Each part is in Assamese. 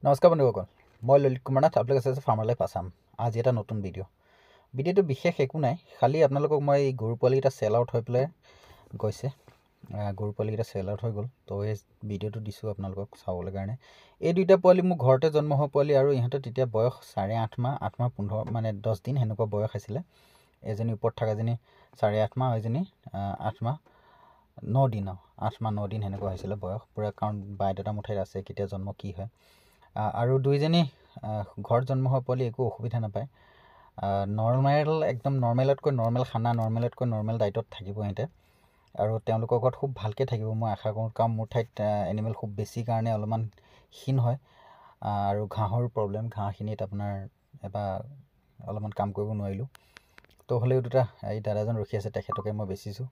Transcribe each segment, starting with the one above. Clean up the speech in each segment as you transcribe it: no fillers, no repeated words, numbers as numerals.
নমস্কাৰ বন্ধুসকল, মই ললিত কুমাৰ নাথ। আপোনালোকে চাইছে ফাৰ্মাৰ লাইফ আছাম। আজি এটা নতুন ভিডিঅ'টো বিশেষ একো নাই, খালি আপোনালোকক মই গৰু পোৱালিকেইটা চেল আউট হৈ পেলাই গৈছে। গৰু পোৱালিকেইটা চেল আউট হৈ গ'ল, তো এই ভিডিঅ'টো দিছোঁ আপোনালোকক চাবলৈ কাৰণে। এই দুইটা পোৱালি মোৰ ঘৰতে জন্ম হোৱা পোৱালি, আৰু ইহঁতৰ তেতিয়া বয়স 8.5 মাহ, 8 মাহ 15 মানে 10 দিন সেনেকুৱা বয়স আছিলে। এজনী ওপৰত থকাজনী 8.5 মাহ, এজনী 8 মাহ 9 দিন, 8 মাহ 9 দিন সেনেকুৱা হৈছিলে বয়স পূৰা, কাৰণ বায়'ডাটা মুঠাইত আছে কেতিয়া জন্ম কি হয়। আৰু দুইজনী ঘৰত জন্ম হোৱা পোৱালি একো অসুবিধা নাপায়। একদম নৰ্মেলতকৈ নৰ্মেল খানা, নৰ্মেলতকৈ নৰ্মেল ডাইটত থাকিব সিহঁতে, আৰু তেওঁলোকৰ ঘৰত খুব ভালকৈ থাকিব মই আশা কৰোঁ। কাৰণ মোৰ ঠাইত এনিমেল খুব বেছি কাৰণে অলপমান ক্ষীণ হয়, আৰু ঘাঁহৰো প্ৰব্লেম। ঘাঁহখিনিত আপোনাৰ এবাৰ অলপমান কাম কৰিব নোৱাৰিলোঁ, তো হ'লেও দুটা এই দাদাজন ৰখি আছে, তেখেতকে মই বেচিছোঁ।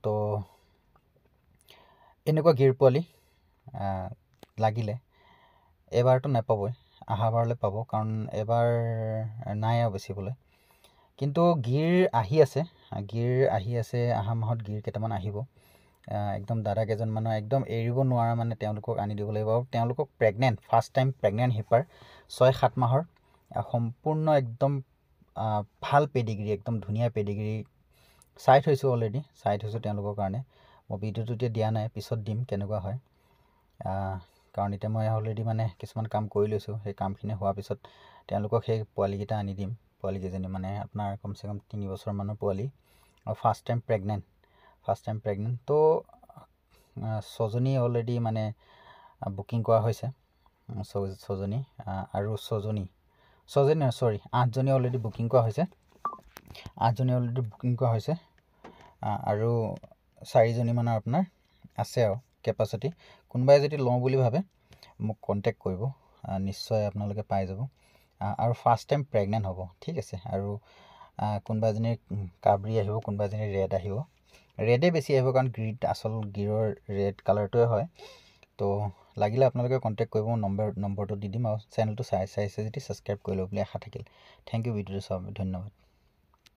তো এনেকুৱা গিৰ পোৱালি লাগিলে এবাৰতো নাপাবই, অহাবাৰলৈ পাব, কাৰণ এবাৰ নাই আৰু বেচিবলৈ। কিন্তু গিৰ আহি আছে, অহা মাহত গিৰ কেইটামান আহিব। একদম দাদা কেইজনমানৰ একদম এৰিব নোৱাৰা, মানে তেওঁলোকক আনি দিব লাগিব। আৰু তেওঁলোকক ফাৰ্ষ্ট টাইম প্ৰেগনেণ্ট হিপাৰ 6-7 মাহৰ সম্পূৰ্ণ একদম ভাল পেডিগ্ৰী, একদম ধুনীয়া পেডিগ্ৰী চাই থৈছোঁ, অলৰেডি চাই থৈছোঁ তেওঁলোকৰ কাৰণে। মই ভিডিঅ'টো এতিয়া দিয়া নাই, পিছত দিম কেনেকুৱা হয়, কাৰণ এতিয়া মই অলৰেডি মানে কিছুমান কাম কৰি লৈছোঁ। সেই কামখিনি হোৱাৰ পিছত তেওঁলোকক সেই পোৱালিকেইটা আনি দিম। পোৱালিকেইজনী মানে আপোনাৰ কমচে কম 3 বছৰমানৰ পোৱালি, আৰু ফাৰ্ষ্ট টাইম প্ৰেগনেণ্ট। তো 6জনী অলৰেডি মানে বুকিং কৰা হৈছে, 6জনী, আৰু 8জনী অলৰেডি বুকিং কৰা হৈছে। 8জনী অলৰেডি বুকিং কৰা হৈছে, আৰু 4জনীমানৰ আপোনাৰ আছে আৰু কেপাচিটি। কোনোবাই যদি লওঁ বুলি ভাবে মোক কণ্টেক্ট কৰিব, নিশ্চয় আপোনালোকে পাই যাব। আৰু ফাৰ্ষ্ট টাইম প্ৰেগনেণ্ট হ'ব, ঠিক আছে। আৰু কোনোবা এজনী কাবৰি আহিব, কোনোবা এজনী ৰেড আহিব। ৰেডে বেছি আহিব, কাৰণ আচল গিৰৰ ৰেড কালাৰটোৱে হয়। তো লাগিলে আপোনালোকে কণ্টেক্ট কৰিব, নম্বৰটো দি দিম, আৰু চেনেলটো চাই যদি ছাবস্ক্ৰাইব কৰি ল'ব বুলি আশা থাকিল। থেংক ইউ ভিডিঅ'টো চাব, ধন্যবাদ।